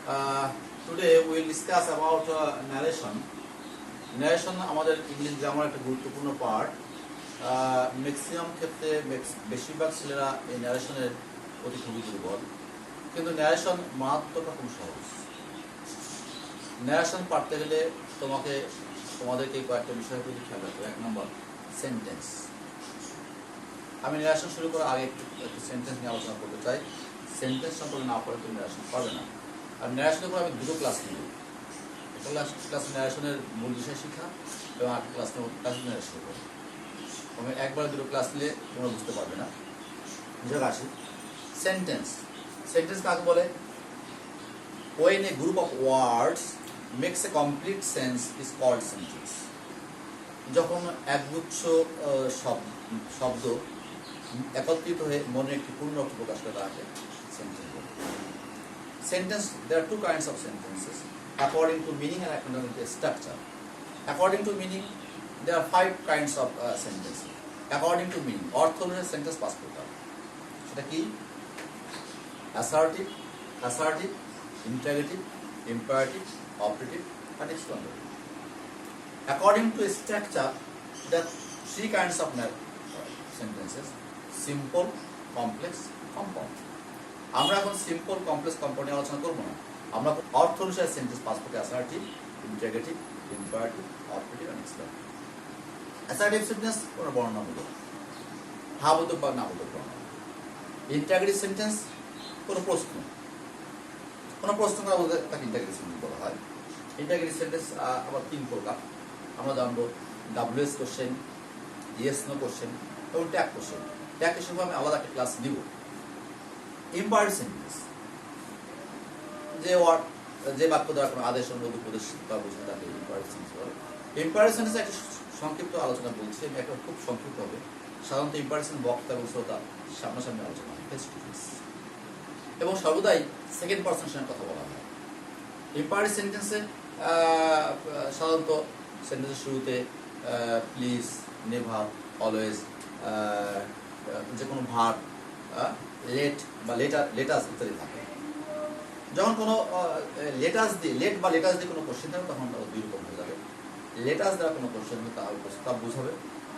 Today we will discuss about narration. Narration আমাদের English grammar একটা গুরুত্বপূর্ণ পার্ট। ম্যাক্সিমাম ক্ষেত্রে বেশিরভাগ ছেলেরা এই ন্যারেশনের প্রতি খুবই দুর্বল, কিন্তু ন্যারেশন মারাত্মক রকম সহজ। ন্যারেশন পারতে গেলে তোমাদেরকে কয়েকটা বিষয়ের প্রতি খেয়াল রাখবে। 1 নম্বর, সেন্টেন্স। আমি ন্যারেশন শুরু করার আগে একটু সেন্টেন্স নিয়ে আলোচনা করতে চাই। সেন্টেন্স সম্পর্কে না পড়ে তুমি ন্যারেশন পারবে না। আর ন্যারেশনের উপর আমি দুটো ক্লাস নিব। একটা ক্লাস ন্যারেশনের মূল বিষয় শিক্ষা এবং একটা ক্লাস ন্যারেশনের উপর। আমি একবার দুটো ক্লাস নিলে তোমরা বুঝতে পারবে না। বুঝে আসি। সেন্টেন্স কাকে বলে? When a group of words makes a complete sense is called sentence. যখন একগুচ্ছ শব্দ একত্রিত হয়ে মনে একটি পূর্ণ অর্থ প্রকাশ করে তাকে সেন্টেন্স বলে। Sentence, there are two kinds of sentences, according to meaning and according to structure. According to meaning, there are 5 kinds of sentences. According to meaning, অর্থ অনুযায়ী সেন্টেন্স পাস করতে হবে। সেটা কি? assertive, interrogative, imperative, operative, and explanatory. According to structure, there are 3 kinds of sentences: simple, complex, compound. আমরা এখন simple, complex, compound নিয়ে আলোচনা করবো না। আমরা অর্থ অনুসারে সেন্টেন্স পাস করতে assertive, interrogative, imperative, operative and explanatory. Assertive sentence কোনো বর্ণনামূলক, হ্যাঁবোধক বা নাবোধক বর্ণনা। ইন্টারোগেটিভ সেন্টেন্স কোনো প্রশ্ন করা বলতে তাকে ইন্টারোগেটিভ সেন্টেন্স বলা হয়। ইন্টারোগেটিভ সেন্টেন্স আবার 3 প্রকার। আমরা জানবো WS question, yes no question এবং ট্যাগ কোশ্চেন। ট্যাগ কোশ্চেন আমি আলাদা একটা ক্লাস দিব। ইম্পারেটিভ সেন্টেন্স যে বাক্য দ্বারা কোনো আদেশ অনুরোধ উপদেশ তা বোঝায় তাকে ইম্পারেটিভ সেন্টেন্স বলে। ইম্পারেটিভ সেন্টেন্স একটা সংক্ষিপ্ত আলোচনা বলছি আমি, একটা খুব সংক্ষিপ্ত হবে। সাধারণত ইম্পারেটিভ বক্তা এবং শ্রোতা সামনাসামনি আলোচনা হয়, ফেস টু ফেস, এবং সর্বদাই সেকেন্ড পারসনের সঙ্গে কথা বলা হয়। ইম্পারেটিভ সেন্টেন্সে সাধারণত সেন্টেন্সের শুরুতে প্লিজ, নেভার, অলওয়েজ, যে কোনো ভার্ব, লেট বা লেটাস ইত্যাদি থাকে। যখন কোনো লেট বা লেটাস দিয়ে কোনো কোশ্চেন থাকে তখন তারা 2 রকম হয়ে যাবে। লেটাস দ্বারা কোনো কোশ্চেন হবে তাহলে প্রস্তাব বোঝাবে,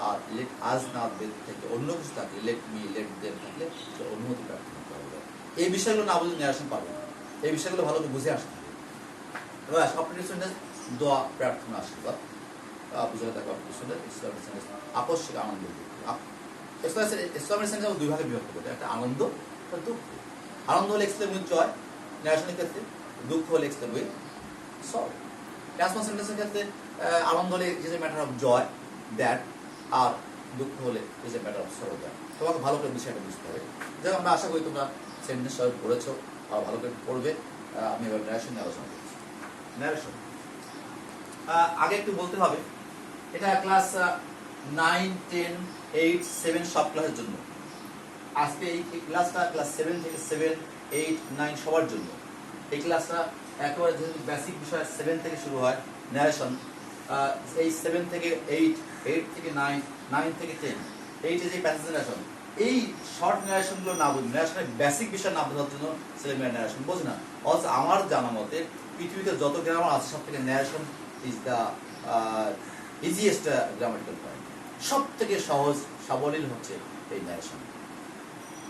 আর লেট আজ না থেকে অন্য কিছু থাকলে, লেট মি, লেট দেম থাকলে অনুমতি প্রার্থনা করা হবে। এই বিষয়গুলো না বুঝলে ন্যারেশন পারবে না। এই বিষয়গুলো ভালো করে বুঝে আসতে হবে। এবার অপারেটিভ সেন্টেন্স দোয়া, প্রার্থনা, আশীর্বাদ বুঝালে থাকে। অপারেটিভ সেন্টেন্স ইসলামিক সেন্টেন্স আকস্মিক আনন্দ। ইসলামিক সেন্টেন্স 2 ভাগে বিভক্ত করতে, একটা আনন্দ, একটা দুঃখ। আনন্দ হলে এক্সপ্লেন উইথ জয় ন্যারেশনের ক্ষেত্রে, দুঃখ হলে এক্সপ্লেন উইথ সরি। রেসপন্স সেন্টেন্সের ক্ষেত্রে আনন্দ হলে is a matter of joy that, আর দুঃখ হলে is a matter of sorrow that. তোমাকে ভালো করে বিষয়টা বুঝতে হবে। যাই আমরা আশা করি তোমরা সেন্টেন্স সবাই পড়েছো আর ভালো করে পড়বে। আমি এবার ন্যারেশন নিয়ে আলোচনা করছি। ন্যারেশন আগে একটু বলতে হবে, এটা ক্লাস 9, 10, 8, 7 সব ক্লাসের জন্য। আজকে এই ক্লাসটা ক্লাস 7 থেকে 7, 8, 9 সবার জন্য। এই ক্লাসটা একেবারে যেহেতু বেসিক বিষয় 7 থেকে শুরু হয় ন্যারেশন। এই 7 থেকে 8, 8 থেকে 9, 9 থেকে 10, 8 যে প্যাসেজ ন্যারেশন, এই শর্ট ন্যারেশনগুলো না বুঝি, ন্যারেশনের বেসিক বিষয় না বোঝার জন্য ছেলেমেয়েরা ন্যারেশন বোঝে না। অথচ আমার জানা মতে পৃথিবীতে যত গ্রামার আছে সব থেকে narration is the easiest grammatical point. সব থেকে সহজ সাবলীল হচ্ছে এই ন্যারেশন।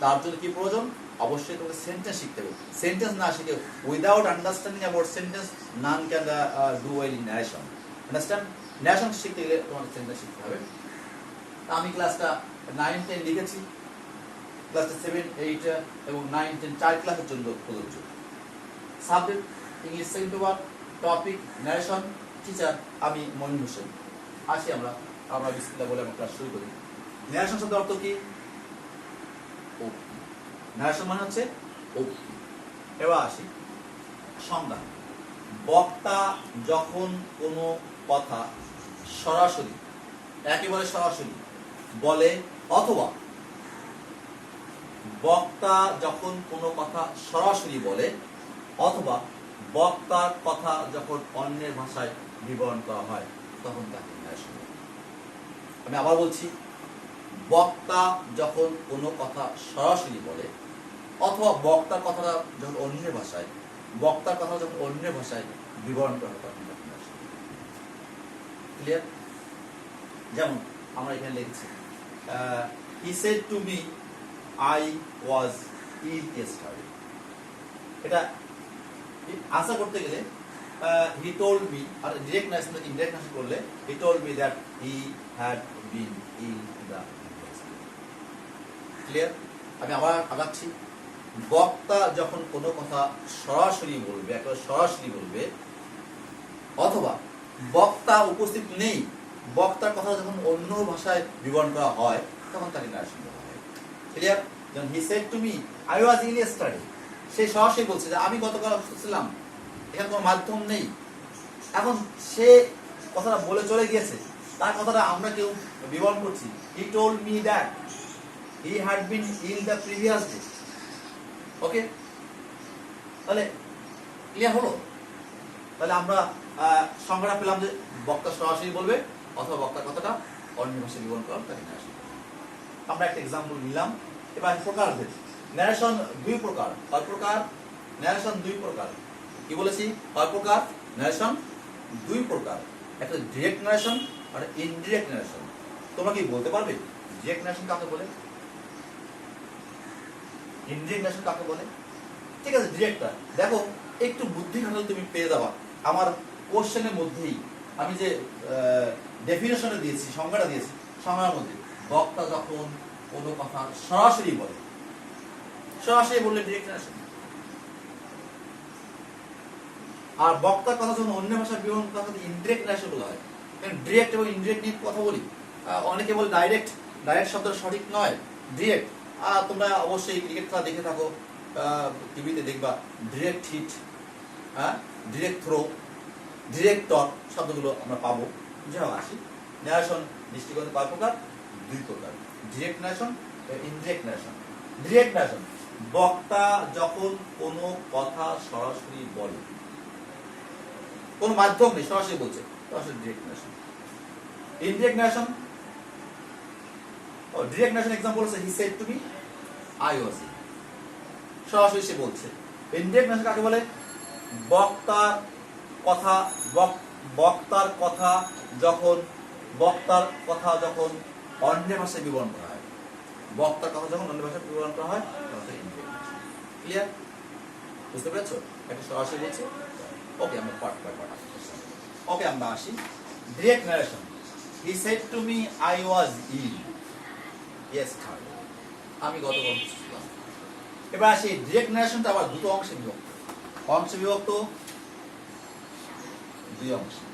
তার জন্য কি প্রয়োজন? অবশ্যই তোমাকে সেন্টেন্স শিখতে হবে। সেন্টেন্স না শিখে, without understanding about sentence, none can do well in narration. Understand? Narration শিখতে গেলে তোমাকে সেন্টেন্স শিখতে হবে। আমি ক্লাসটা 9, 10 লিখেছি। ক্লাসটা 7, 8 এবং 9, 10 4 ক্লাসের জন্য প্রযোজ্য। Subject English second paper, topic narration, teacher আমি মনির হোসেন। আসি আমরা বিসমিল্লাহ বলে আমরা ক্লাস শুরু করি। ন্যারেশন শব্দের অর্থ কি? ন্যারেশন মানে হচ্ছে উক্তি। এবার আসি সংজ্ঞা। বক্তা যখন কোনো কথা সরাসরি, একেবারে সরাসরি বলে, অথবা বক্তা যখন কোনো কথা সরাসরি বলে, অথবা বক্তার কথা যখন অন্যের ভাষায় বিবরণ করা হয় তখন তাকে ন্যারেশন বলে। আমি আবার বলছি, বক্তা যখন কোনো কথা সরাসরি বলে, অথবা বক্তার কথাটা যখন অন্যের ভাষায় বক্তার কথা যখন অন্য ভাষায় বিবরণ করা হয় তখন ক্লিয়ার? যেমন আমরা এখানে লিখছি he said to me I was ill yesterday. এটা আশা করতে গেলে হি টোল্ড মি, আর ডিরেক্ট নারেশন থেকে ইনডাইরেক্ট নারেশন করলে he told me that he had been ill the. Clear? আমি আবার আগাচ্ছি। বক্তা যখন কোনো কথা সরাসরি বলবে, একেবারে সরাসরি বলবে, অথবা বক্তা উপস্থিত নেই, বক্তার কথা যখন অন্য ভাষায় বিবরণ করা হয় তখন তাকে নারেশন বলা হয়। ক্লিয়ার? যেমন he said to me I was ill yesterday, সে সরাসরি বলছে যে আমি গতকাল অসুস্থ ছিলাম, এখানে কোনো মাধ্যম নেই। এখন সে কথাটা বলে চলে গিয়েছে, তার কথাটা আমরা কেউ বিবরণ করছি, he told me that he had been ill the previous day. Okay, তাহলে ক্লিয়ার হলো? তাহলে আমরা সংজ্ঞাটা পেলাম যে বক্তা সরাসরি বলবে অথবা বক্তার কথাটা অন্য ভাষায় বিবরণ করা তাকে নারেশন। আমরা একটা এক্সাম্পল নিলাম। এবার প্রকারভেদ। ন্যারেশন দুই প্রকার। কয় প্রকার? ন্যারেশন দুই প্রকার। কি বলেছি? কয় প্রকার? ন্যারেশন দুই প্রকার। একটা ডিরেক্ট ন্যারেশন আর ইনডিরেক্ট ন্যারেশন। তোমরা কি বলতে পারবে ডিরেক্ট ন্যারেশন কাকে বলে, ইনডিরেক্ট ন্যারেশন কাকে বলে? ঠিক আছে, ডিরেক্টটা দেখো একটু বুদ্ধি খাটালে তুমি পেয়ে যাবা। আমার কোশ্চেনের মধ্যেই আমি যে ডেফিনেশনে দিয়েছি, সংজ্ঞাটা দিয়েছি, সংজ্ঞার মধ্যে বক্তা যখন কোনো কথা সরাসরি বলে, সরাসরি বললে ডিরেক্ট ন্যারেশন। আর বক্তার কথা যখন অন্য ভাষায় বিবরণ করা হয় ইনডিরেক্ট ন্যারেশন বলা হয়। ডিরেক্ট এবং ইনডিরেক্ট নিয়ে কথা বলি। অনেকে বলে ডাইরেক্ট, ডাইরেক্ট শব্দটা সঠিক নয়, ডিরেক্ট। তোমরা অবশ্যই ক্রিকেট খেলা দেখে থাকো, টিভিতে দেখবা direct hit, direct throw, director শব্দগুলো আমরা পাবো। যাও আসি, ন্যারেশন দৃষ্টিকোণে কয় প্রকার? দুই প্রকার, direct narration, indirect narration. Direct narration বক্তা যখন কোনো কথা সরাসরি বলে, কোনো মাধ্যম নেই, সরাসরি বলছে, সরাসরি direct narration. Indirect narration, direct narration example হচ্ছে he said to me I was ill, সরাসরি সে বলছে। ইনডিরেক্ট ন্যারেশন কাকে বলে? বক্তার কথা, বক্তার কথা যখন অন্য ভাষায় বিবরণ করা হয়, বক্তার কথা যখন অন্য ভাষায় বিবরণ করা হয় তখন ইনডিরেক্ট ন্যারেশন। ক্লিয়ার? বুঝতে পেরেছো? একটা সরাসরি বলছে। ওকে, আমরা পার্ট বাই পার্ট আসি। ওকে, আমরা আসি। Direct narration, he said to me I was ill yesterday, আমি গতকাল অসুস্থ ছিলাম। এবার আসি, ডিরেক্ট ন্যারেশনটা আবার দুটো অংশে বিভক্ত। অংশে বিভক্ত দুই অংশে।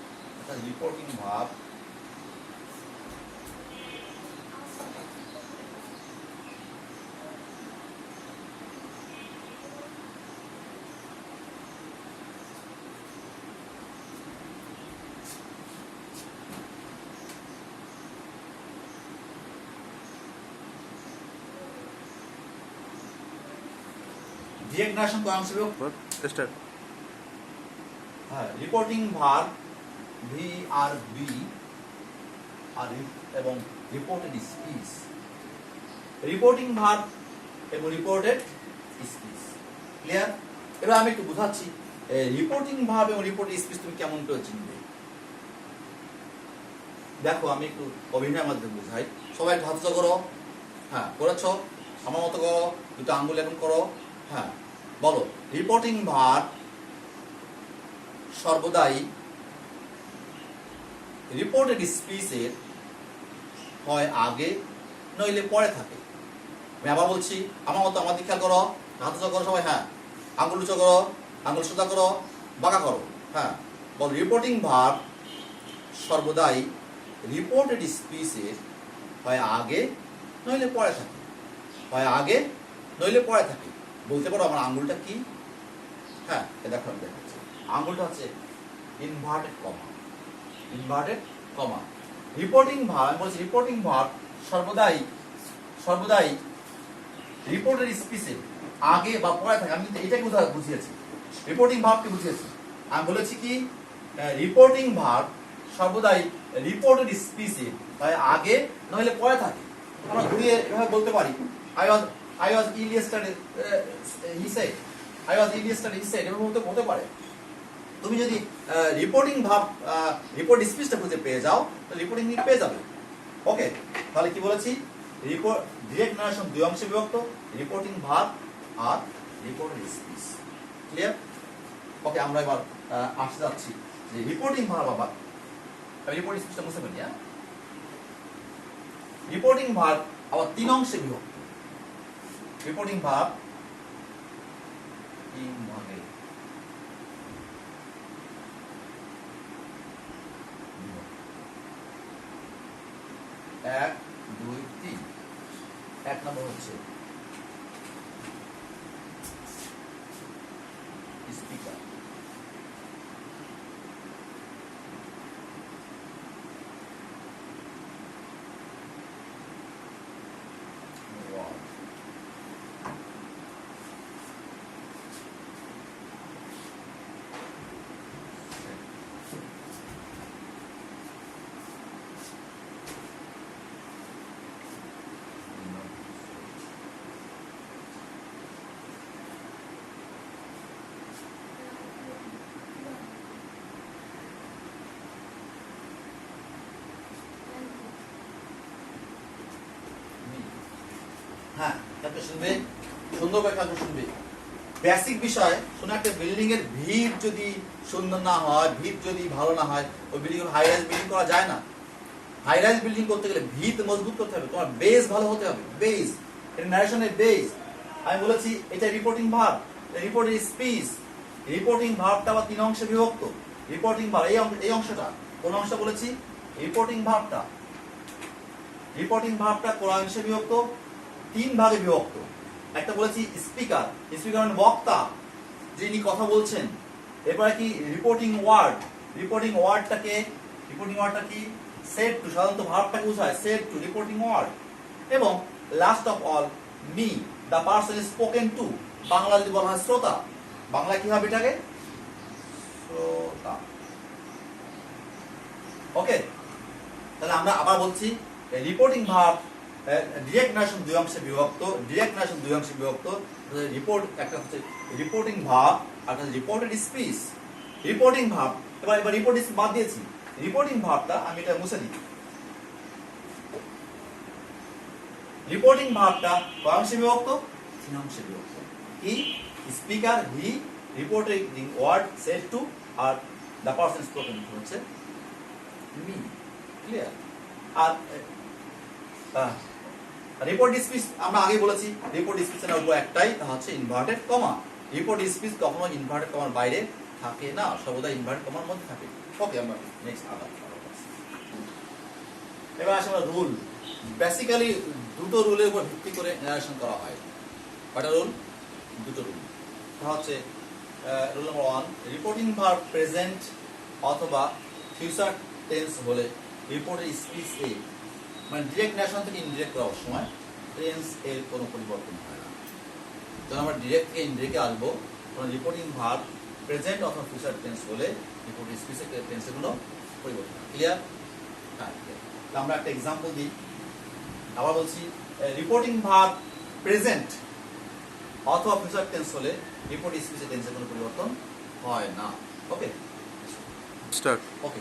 একটা রিপোর্টিং ভাব, ডিরেক্ট ন্যারেশন কয় অংশে বিভক্ত? হ্যাঁ, রিপোর্টিং ভার্ব VRB আর এবং রিপোর্টেড স্পিচ। রিপোর্টিং ভার্ব এবং রিপোর্টেড স্পিচ। ক্লিয়ার? এবার আমি একটু বুঝাচ্ছি রিপোর্টিং ভার্ব এবং রিপোর্টেড স্পিচ তুমি কেমন করে চিনবে। দেখো আমি একটু অভিনয়ের মাধ্যমে বুঝাই। সবাই হাত করো। হ্যাঁ, করেছো? আমার মতো করো, দুটো আঙ্গুল এখন করো। হ্যাঁ, বলো। রিপোর্টিং ভার্ব সর্বদাই রিপোর্টেড স্পিচের হয় আগে নইলে পরে থাকে। আমি আবার বলছি, আমার মতো আমার দিকে খেয়াল করো, হাত উঁচু করো সবাই। হ্যাঁ, আঙ্গুল উঁচু করো, আঙ্গুল সোজা করো, বাঁকা করো। হ্যাঁ, বল। রিপোর্টিং ভার্ব সর্বদাই রিপোর্টেড স্পিচের হয় আগে নইলে পরে থাকে, হয় আগে নইলে পরে থাকে। বলতে পারো আমার আঙ্গুলটা কি? হ্যাঁ, দেখো আমি দেখাচ্ছি। আঙ্গুলটা হচ্ছে ইনভার্টেড কমা, ইনভার্টেড কমা। রিপোর্টিং ভার্ব, আমি বলছি রিপোর্টিং ভার্ব সর্বদাই রিপোর্টেড স্পিচের আগে বা পরে থাকে। আমি কিন্তু এটাকে বুঝিয়েছি, রিপোর্টিং ভার্বকে বুঝিয়েছি। আমি বলেছি কি রিপোর্টিং ভার্ব সর্বদাই রিপোর্টেড স্পিচের হয় আগে নইলে পরে থাকে। আমরা ঘুরিয়ে এভাবে বলতে পারি, I was ill yesterday, he said. I was in yesterday he said, এরকম হতে পারে। তুমি যদি রিপোর্টিং ভাব রিপোর্ট স্পিচটা খুঁজে পেয়ে যাও তাহলে রিপোর্টিং নিড পেয়ে যাবে। ওকে, তাহলে কি বলেছি, রিপোর্ট ডিরেক্ট নারেশন দুই অংশে বিভক্ত, রিপোর্টিং ভাব আর রিপোর্টেড স্পিচ। ক্লিয়ার? ওকে, আমরা এবার আসতে যাচ্ছি যে রিপোর্টিং ভাব আবার রিপোর্ট স্পিচটা মুছে ফেলি। হ্যাঁ, রিপোর্টিং ভাব আবার তিন অংশে বিভক্ত। রিপোর্টিং ভাব তিন ভাগে। 1 2 3। 1 নম্বর হচ্ছে স্পিকার, হ্যাঁ একটা শুনবে, সুন্দর করে একটা শুনবে। বেসিক বিষয় শুনে, একটা বিল্ডিং এর ভিত যদি সুন্দর না হয়, ভিত যদি ভালো না হয়, ওই বিল্ডিং হাই রাইজ বিল্ডিং করা যায় না। হাই রাইজ বিল্ডিং করতে গেলে ভিত মজবুত করতে হবে, তোমার বেস ভালো হতে হবে। বেস, এটা ন্যারেশনের বেস। আমি বলেছি এটা রিপোর্টিং ভার্ব, রিপোর্টের স্পিচ। রিপোর্টিং ভার্বটা আবার তিন অংশে বিভক্ত। রিপোর্টিং ভার্ব এই অংশটা কোন অংশ বলেছি, রিপোর্টিং ভার্বটা। রিপোর্টিং ভার্বটা কোন অংশে বিভক্ত, তিন ভাগে বিভক্ত। একটা বলেছি স্পিকার, স্পিকার মানে বক্তা, যিনি কথা বলছেন। এরপরে কি রিপোর্টিং ওয়ার্ড, রিপোর্টিং ওয়ার্ডটা কি সেড টু, সাধারণত ভার্বটাকে বোঝায় সেড টু, রিপোর্টিং ওয়ার্ড। এবং last of all me, the person is spoken to, Bangla যদি বলা হয় শ্রোতা, বাংলা কি হবে এটাকে, শ্রোতা। ওকে, তাহলে আমরা আবার বলছি রিপোর্টিং ভার্ব ডিরেক্ট নারেশন দুই অংশে বিভক্ত। ডিরেক্ট নারেশন দুই অংশে বিভক্ত। রিপোর্ট একটা হচ্ছে রিপোর্টিং ভার্ব আর একটা রিপোর্টেড স্পিচ। রিপোর্টিং ভার্ব, এবার রিপোর্ট স্পিচ বাদ দিয়েছি। রিপোর্টিং ভার্বটা আমি এটা মুছে দিই। রিপোর্টিং ভার্বটা কয় অংশে বিভক্ত, তিন অংশে বিভক্ত। কি, speaker he, reporting word said to, আর দ্য পারসন স্পোকেন টু হচ্ছে মি। ক্লিয়ার? আর রিপোর্ট স্পিচ আমরা আগে বলেছি, রিপোর্ট স্পিচের উপর একটাই, তা হচ্ছে ইনভার্টেড কমা। রিপোর্ট স্পিচ কখনো ইনভার্টেড কমার বাইরে থাকে না, সর্বদা ইনভার্টেড কমার মধ্যে থাকে। ওকে, আমরা নেক্সট আবার। এবার আসলে রুল, বেসিক্যালি দুটো রুলের উপর ভিত্তি করে ন্যারেশন করা হয়। কয়টা রুল? দুটো রুল। তা হচ্ছে rule number 1, reporting verb present অথবা ফিউচার টেন্স হলে রিপোর্টের স্পিচ এ, মানে ডিরেক্ট ন্যারেশন থেকে ইনডিরেক্ট করার সময় টেন্স এর কোনো পরিবর্তন হয় না। যখন আমরা ডিরেক্ট থেকে ইনডিরেক্টে আসবো, তখন রিপোর্টিং ভার্ব প্রেজেন্ট অথবা ফিউচার টেন্স হলে রিপোর্টের স্পিচের টেন্সের কোনো পরিবর্তন হয়। ক্লিয়ার? হ্যাঁ, আমরা একটা এক্সাম্পল দিই। আবার বলছি, রিপোর্টিং ভার্ব প্রেজেন্ট অথবা ফিউচার টেন্স হলে রিপোর্ট স্পিচের টেন্সের কোনো পরিবর্তন হয় না। ওকে, স্টার্ট। ওকে,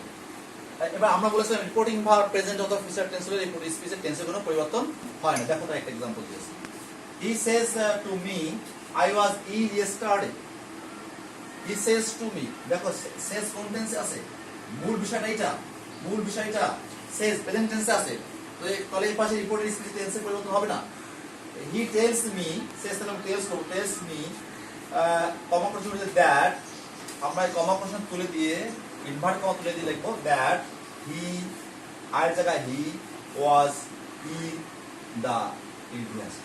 এবার আমরা বলেছিলাম রিপোর্টিং ভার্ব প্রেজেন্ট অথবা ফিউচার টেন্স হলে রিপোর্ট স্পিচের টেন্সের কোনো পরিবর্তন হয় না। দেখো, তার একটা এক্সাম্পল দিয়েছি। He says to me I was ill yesterday. He says to me, দেখো সেজ কোন টেন্সে আছে, মূল বিষয়টা এটা, মূল বিষয়টা সেজ প্রেজেন্ট টেন্সে আছে। তো তাহলে এই পাশে রিপোর্টের স্পিচের টেন্সের পরিবর্তন হবে না। হি টেলস মি, সেজ নাম টেলস করব, tales me comma question that, আমরা এই কমা কোশ্চেন তুলে দিয়ে ইনভার্ট কমা তুলে দিয়ে লিখবো দ্যাট হি, আর জায়গায় হি ওয়াজ ইন দা প্রিভিয়াস।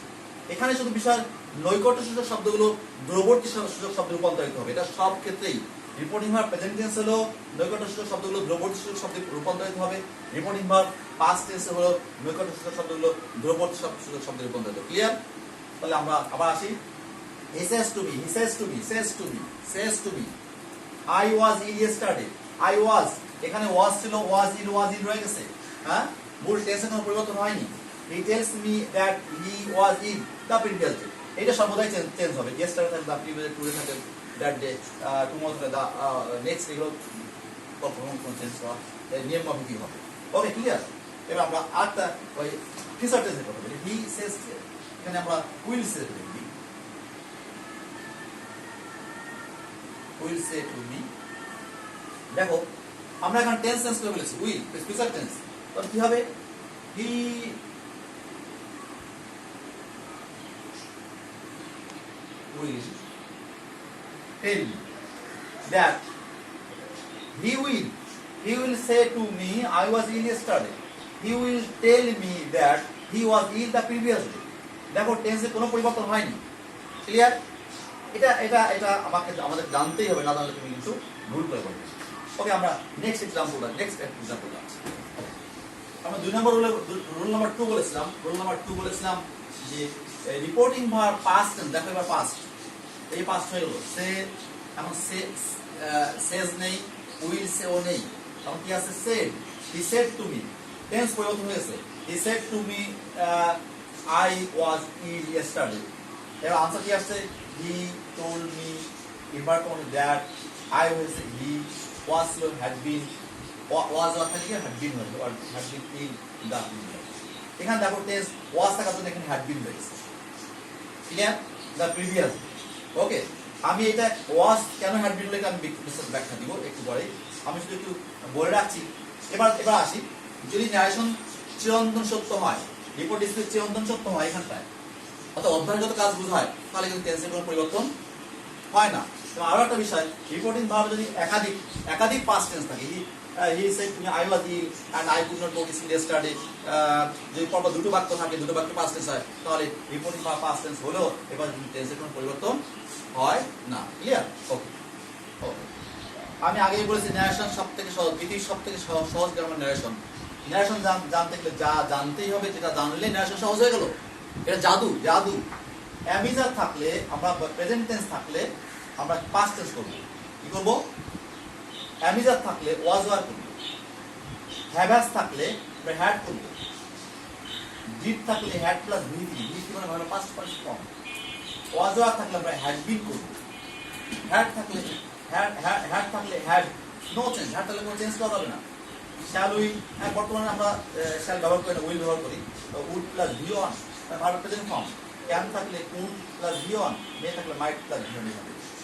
এখানে শুধু বিষয় নৈকট্য সূচক শব্দগুলো দূরবর্তী সূচক শব্দে রূপান্তরিত হবে। এটা সব ক্ষেত্রেই রিপোর্টিং ভার্ব প্রেজেন্ট টেন্স হলো নৈকট্য সূচক শব্দগুলো দূরবর্তী সূচক শব্দে রূপান্তরিত হবে। রিপোর্টিং ভার্ব পাস্ট টেন্সে হলো নৈকট্য সূচক শব্দগুলো দূরবর্তী সূচক শব্দে রূপান্তরিত। ক্লিয়ার? তাহলে আমরা আবার আসি। He says to me, he says to me, says to me, says to me I was ill yesterday. I was, এখানে ওয়াজ ছিল, ওয়াজ ইল রয়ে গেছে। হ্যাঁ, মূল টেন্সের কোনো পরিবর্তন হয়নি। He tells me that he was in the previous day. এটা সর্বদাই চেঞ্জ হবে। ইয়েস্টারডে থাকে, দা প্রিভিয়াস টুডে থাকে, দ্যাট ডে, টুমরো থাকে, দা নেক্সট, এগুলো কখনো চেঞ্জ করা নিয়ম মাফিকই হবে। ওকে, ক্লিয়ার? এবার আমরা আরেকটা ওই ফিউচার টেন্সের কথা বলি। হি সেজ, এখানে আমরা উইল সে লিখি, উইল সে টু মি। দেখো আমরা এখন টেন্স চেঞ্জ করে বলেছি, উইল ফিউচার টেন্স, তখন কি হবে? হি will tell me that he will say to me I was ill yesterday, he will tell me that he was ill the previous day. দেখো টেন্সে কোনো পরিবর্তন হয়নি, ক্লিয়ার? এটা এটা এটা আমাদের জানতেই হবে, না জানলে তুমি কিন্তু ভুল করে বলবে। ওকে, আমরা নেক্সট এক্সাম্পল যাচ্ছি। আমরা 2 নম্বর রুল নাম্বার 2 বলেছিলাম। রুল নাম্বার 2 বলেছিলাম যে রিপোর্টিং ভার্ব পাস্ট টেন্স। দেখো এবার পাস্ট, এই পাস্ট হয়ে গেল। সে এখন সেজ নেই, উইল সেও নেই, এখন কি আছে? Said. He said to me, tense পরিবর্তন হয়েছে। He said to me I was ill yesterday. এবার আনসার কি আসছে? হি টোল্ড মি, এবার কোন দ্যাট, আই হয়েছে হি, ওয়াজ ছিল হ্যাড বিন, ওয়াজ অর্থাৎ কি হ্যাড বিন হয়েছে, আর হ্যাড বিন ইল দা। এখানে দেখো টেন্স ওয়াজ থাকার জন্য এখানে হ্যাড বিন হয়েছে, ক্লিয়ার? দা প্রিভিয়াস। ওকে, আমি এটা ওয়াজ কেন হ্যাড বিন লেখা আমি ব্যাখ্যা দিব একটু পরে, আমি শুধু একটু বলে রাখছি। এবার আসি, যদি ন্যারেশন চিরন্তন সত্য হয়, রিপোর্ট ডিসপ্লে চিরন্তন সত্য হয় এখানটায়, অর্থাৎ অধ্যায়গত কাজ বোঝায়, তাহলে কিন্তু টেন্সের কোনো পরিবর্তন হয় না। এবং আরো একটা বিষয়, রিপোর্টিং ভার্ব যদি একাধিক পাস্ট টেন্স থাকে, he said to me I was ill and I could not go to school yesterday, যদি পরপর দুটো বাক্য থাকে, দুটো বাক্য পাস্ট টেন্স হয়, তাহলে রিপোর্টিং ভার্ব পাস্ট টেন্স হলেও এবার টেন্সের কোনো পরিবর্তন হয় না, ক্লিয়ার? ওকে, আমি আগেই বলেছি ন্যারেশন সবথেকে সহজ, পৃথিবীর সবথেকে সহজ গ্রামার ন্যারেশন। ন্যারেশন জানতে গেলে যা জানতেই হবে, যেটা জানলে ন্যারেশন সহজ হয়ে গেল। এটা জাদু। অ্যামিজার থাকলে, আমরা প্রেজেন্ট টেন্স থাকলে আমরা পাস্ট টেন্স করব। কি করব? অ্যামিজার থাকলে ওয়াজ ওয়ার করব, হ্যাভ থাকলে আমরা হ্যাড করব, ডিড থাকলে হ্যাড প্লাস ভিথি মানে ভালো past participle form, was were থাকলে আমরা হ্যাড বিন করব, হ্যাড থাকলে হ্যাড নো চেঞ্জ, হ্যাড থাকলে কোনো চেঞ্জ করা যাবে না। শ্যাল উই, বর্তমানে আমরা শ্যাল ব্যবহার করি না, উইল ব্যবহার করি। Would plus V one verb present form, can থাকলে could plus V one, may থাকলে মাইট প্লাস ভি অন।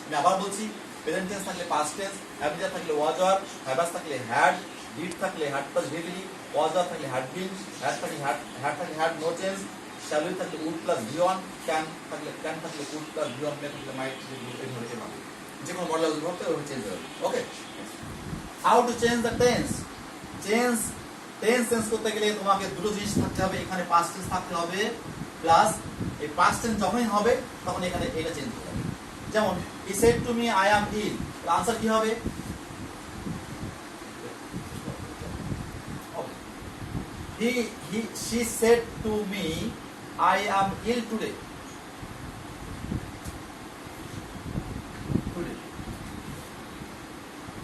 আমি আবার বলছি, প্রেজেন্ট টেন্স থাকলে পাস্ট টেন্স, অ্যামিজার থাকলে ওয়াজ ওয়ার, হ্যাভাস থাকলে হ্যাড, ডিড থাকলে had plus V V, was were থাকলে হ্যাড বিন, হ্যাড থাকলে had no change, shall we থাকলে would plus V one, can থাকলে could plus V one, may থাকলে might এভাবে যে কোনো মডেল করতে ওভাবে চেঞ্জ হবে। Okay, how to change the tense? Tense change করতে গেলে তোমাকে দুটো জিনিস থাকতে হবে, এখানে পাস্ট টেন্স থাকতে হবে, প্লাস এই পাস্ট টেন্স যখনই হবে তখন এখানে এটা চেঞ্জ হয়ে যাবে। যেমন he said to me I am ill, answer কি হবে? she said to me I am ill today.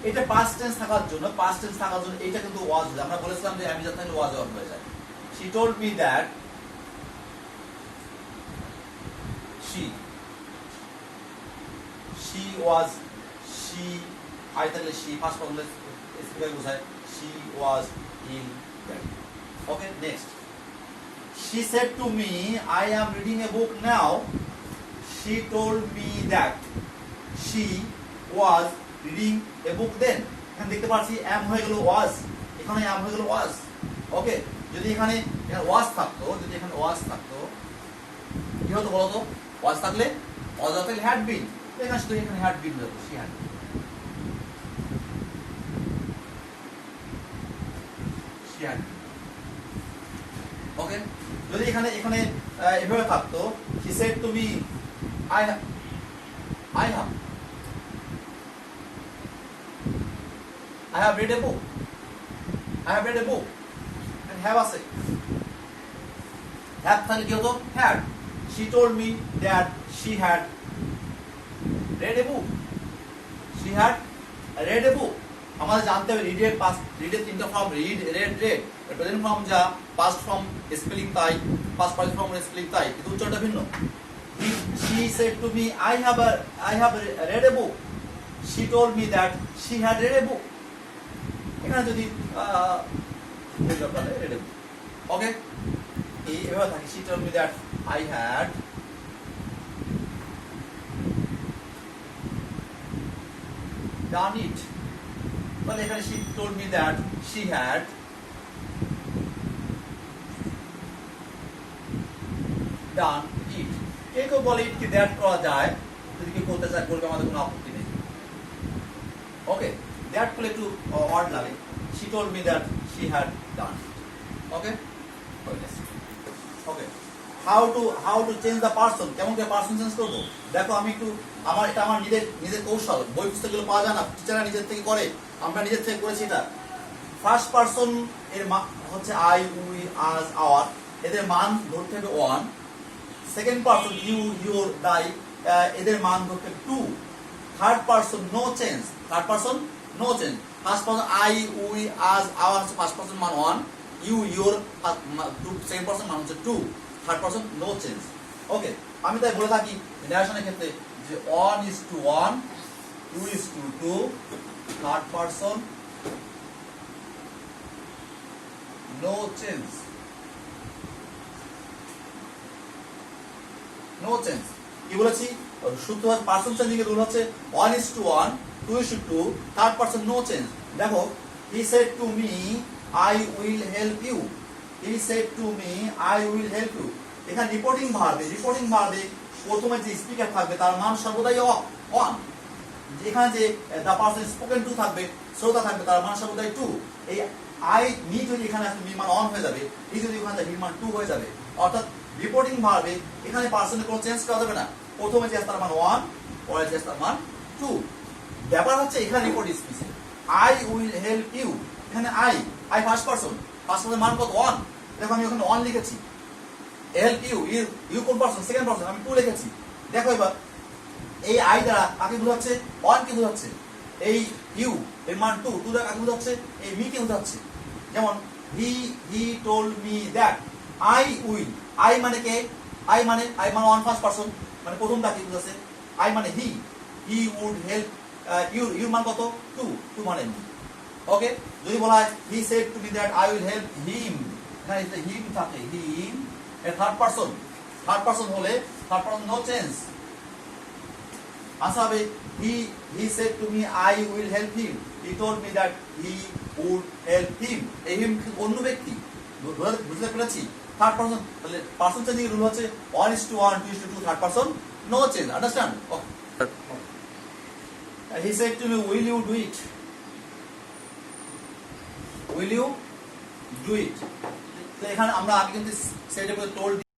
এটা পাস্ট টেন্স থাকার জন্য এটা কিন্তু ওয়াজ, আমরা বলেছিলাম যে আমি যখন ওয়াজ অন হয়ে যায়। she told me that I থাকলে she ফার্স্ট পারসন স্পিকার বোঝায়, she was ill that. Okay, next, she said to me I am reading a book now. She told me that she was reading a book then. এখানে দেখতে পাচ্ছি am হয়ে গেল was, এখানে am হয়ে গেল was। ওকে, যদি এখানে was থাকতো, কি হতো বলো তো? was থাকলে had been, এখানে শুধু এখানে had been হতো, she had। ওকে, যদি এখানে এভাবে থাকতো he said to me I have read a book, and have আছে, have তাহলে কি হতো? had। she told me that she had read a book, আমাদের জানতে হবে রিডের তিনটা form, read, red, present form যা, পাস্ট ফর্ম স্পেলিং তাই, পাস্ট পার্টিসিপল ফর্ম স্পেলিং তাই, কিন্তু উচ্চারণটা ভিন্ন। she said to me, I have read a book. She told me that she had read a book. এখানে যদি read a book. Okay? এভাবে থাকে, she told me that I had done it. তাহলে এখানে she told me that she had done it. কেউ বলে ইট কি that করা যায়, যদি কেউ করতে চায় করবে, আমাদের কোনো আপত্তি নেই। ওকে, দ্যাট করলে একটু অড লাগে। she told me that she had done it. Okay, okay, how to change the person, কেমন করে পারসন চেঞ্জ করব? দেখো আমি একটু এটা আমার নিজের কৌশল, বই পুস্তকগুলো পাওয়া যায় না, টিচাররা নিজের থেকে করে, আমরা নিজের থেকে করেছি এটা। ফার্স্ট পারসন এর হচ্ছে আই, উই, আজ, আওয়ার, এদের মান ধরতে হবে 1। সেকেন্ড পারসন ইউ, ইউর, দাই, এদের মান ধরতে হবে 2। Third person no change, third person no change. First person I, we, us, our হচ্ছে ফার্স্ট পারসন মান 1, ইউ, ইউর, সেকেন্ড পারসন মান হচ্ছে 2, third person no change. Okay, আমি তাই বলে থাকি রিলেশনের ক্ষেত্রে যে 1:1, 2:2, third person no change, no change. কি বলেছি? শুদ্ধ পারসন চেঞ্জিং এর রুল হচ্ছে 1:1, 2:2, থার্ড পারসন নো চেঞ্জ। দেখো, he said to me I will help you, he said to me I will help you। এখানে রিপোর্টিং ভার্বে প্রথমে যে স্পিকার থাকবে তার মান সর্বদাই 1। এখানে যে দ্য পারসন স্পোকেন টু থাকবে, শ্রোতা থাকবে, তার মান সর্বদাই 2। এই আই মি যদি এখানে আসলে মি মান 1 হয়ে যাবে, ই যদি ওখানে মি মান 2 হয়ে যাবে। অর্থাৎ রিপোর্টিং ভার্বে এখানে পারসনের কোনো চেঞ্জ করা যাবে না। প্রথমে যে তার মান 1, পরে যে তার মান 2। ব্যাপার হচ্ছে এখানে রিপোর্ট স্পিচে আই উইল হেল্প ইউ, এখানে আই ফার্স্ট পারসন মান কত? 1। দেখো আমি ওখানে 1 লিখেছি। হেল্প ইউ, ইউ কোন পারসন? সেকেন্ড পারসন, আমি 2 লিখেছি। দেখো এবার এই আই দ্বারা কাকে বোঝাচ্ছে? 1 কে বোঝাচ্ছে। এই ইউ এর মান 2, দ্বারা কাকে বোঝাচ্ছে? এই মি কে বোঝাচ্ছে। যেমন হি told me that I will, I মানে কে? আই মানে 1 ফার্স্ট পারসন, মানে প্রথম তাকে বোঝাচ্ছে। আই মানে হি উড হেল্প ইউর মান কত? 2 মানে মি। ওকে, যদি বলা হয় he said to me that I will help him, এখানে যদি হিম থাকে, হিম এর থার্ড পারসন হলে থার্ড পারসন নো চেঞ্জ। আচ্ছা হবে he said to me I will help him, he told me that he would help him. এই him অন্য ব্যক্তি, বুঝতে পেরেছি? থার্ড পারসন, তাহলে পারসন চেঞ্জিং রুল হচ্ছে 1:1, 2:2, third person no change. Understand? He said to me, will you do it? Will you do it? এখানে আমরা আগে কিন্তু সেটা করে টোল্ড